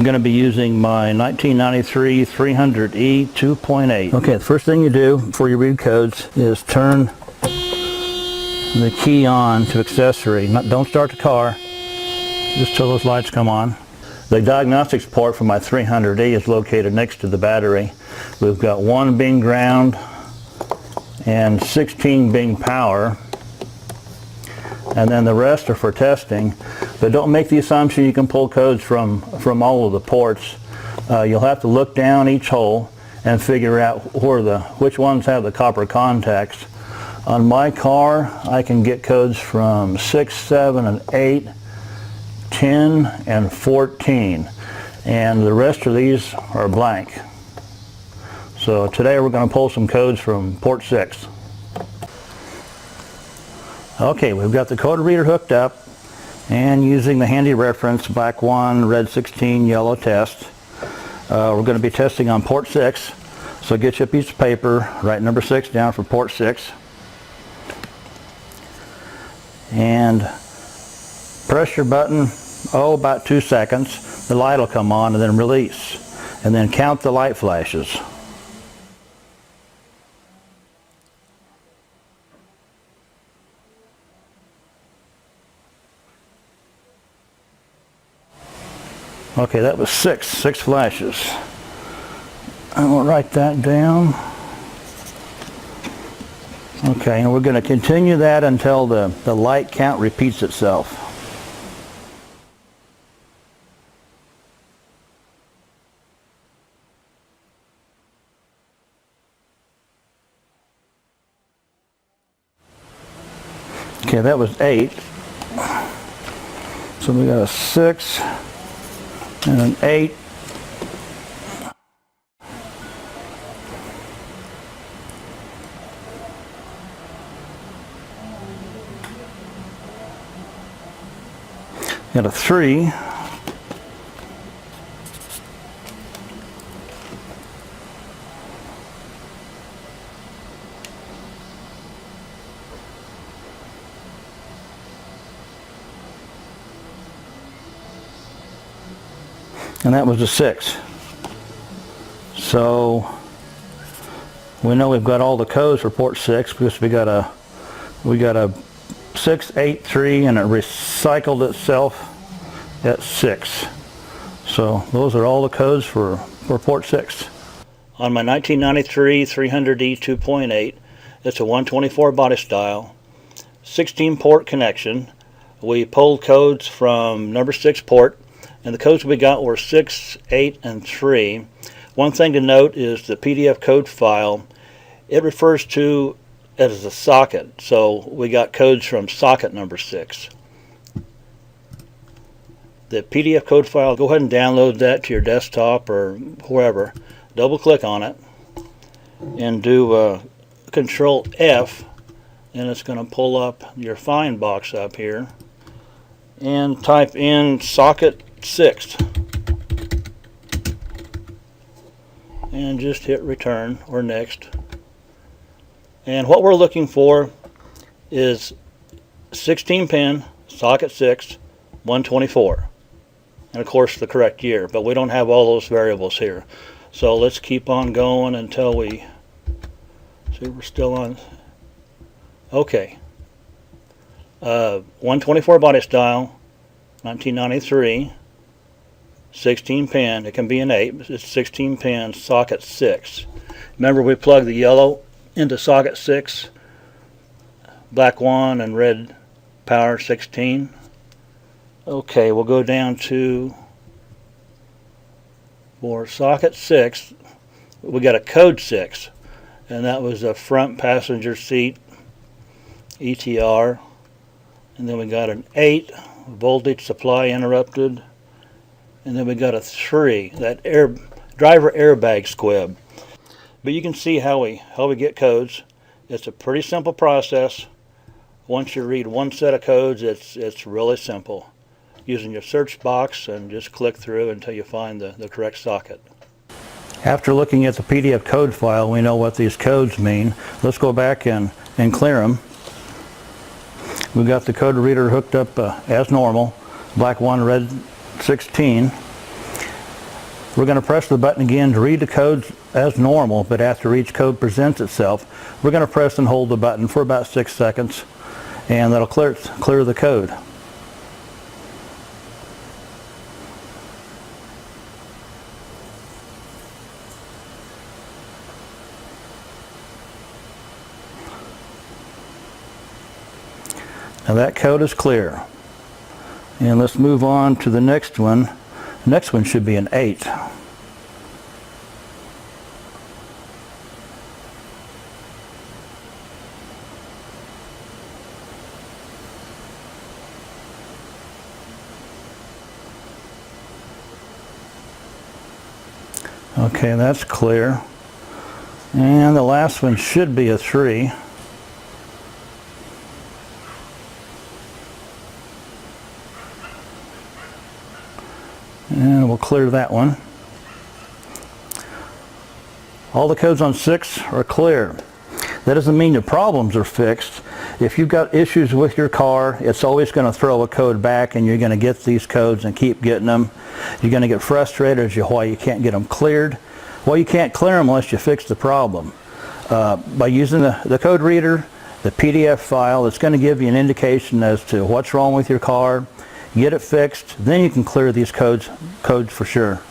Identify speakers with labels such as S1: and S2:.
S1: going to be using my 1993 300E 2.8. Okay, the first thing you do before you read codes is turn the key on to accessory. Don't start the car, just till those lights come on. The diagnostics port for my 300E is located next to the battery. We've got 1 being ground and 16 being power, and then the rest are for testing. But don't make the assumption you can pull codes from all of the ports. You'll have to look down each hole and figure out which ones have the copper contacts. On my car, I can get codes from 6, 7, and 8, 10, and 14, and the rest of these are blank. So today we're going to pull some codes from port 6. Okay, we've got the code reader hooked up, and using the handy reference black 1, red 16, yellow test. We're going to be testing on port 6, so get you a piece of paper, write number 6 down for port 6, and press your button about 2 seconds. The light will come on and then release, and then count the light flashes. Okay, that was 6 flashes. And we'll write that down. Okay, and we're going to continue that until the light count repeats itself. Okay, that was 8. So we got a 6 and an 8. Got a 3. And that was a 6. So we know we've got all the codes for port 6 because we got a 6, 8, 3, and it recycled itself at 6. So those are all the codes for port 6. On my 1993 300E 2.8, it's a 124 body style, 16 port connection. We pulled codes from number 6 port, and the codes we got were 6, 8, and 3. One thing to note is the PDF code file, it refers to it as a socket, so we got codes from socket number 6. The PDF code file, go ahead and download that to your desktop or wherever. Double click on it and do Control F, and it's going to pull up your find box up here and type in socket 6 and just hit return or next. And what we're looking for is 16 pin socket 6 124, and of course the correct year, but we don't have all those variables here, so let's keep on going until we see we're still on. Okay, 124 body style, 1993, 16 pin. It can be an 8, but it's 16 pin socket 6. Remember, we plugged the yellow into socket 6, black 1, and red power 16. Okay, we'll go down to, for socket 6, we got a code 6, and that was a front passenger seat ETR. And then we got an 8, voltage supply interrupted. And then we got a 3, that driver airbag squib. But you can see how we get codes. It's a pretty simple process. Once you read one set of codes, it's really simple. Using your search box and just click through until you find the correct socket. After looking at the PDF code file, we know what these codes mean. Let's go back and clear them. We've got the code reader hooked up as normal, black 1, red 16. We're going to press the button again to read the codes as normal, but after each code presents itself, we're going to press and hold the button for about 6 seconds, and that'll clear the code. Now that code is clear. And let's move on to the next one. The next one should be an 8. Okay, that's clear. And the last one should be a 3. And we'll clear that one. All the codes on 6 are clear. That doesn't mean the problems are fixed. If you've got issues with your car, it's always going to throw a code back, and you're going to get these codes and keep getting them. You're going to get frustrated as to why you can't get them cleared. Well, you can't clear them unless you fix the problem. By using the code reader, the PDF file, it's going to give you an indication as to what's wrong with your car. Get it fixed, then you can clear these codes for sure.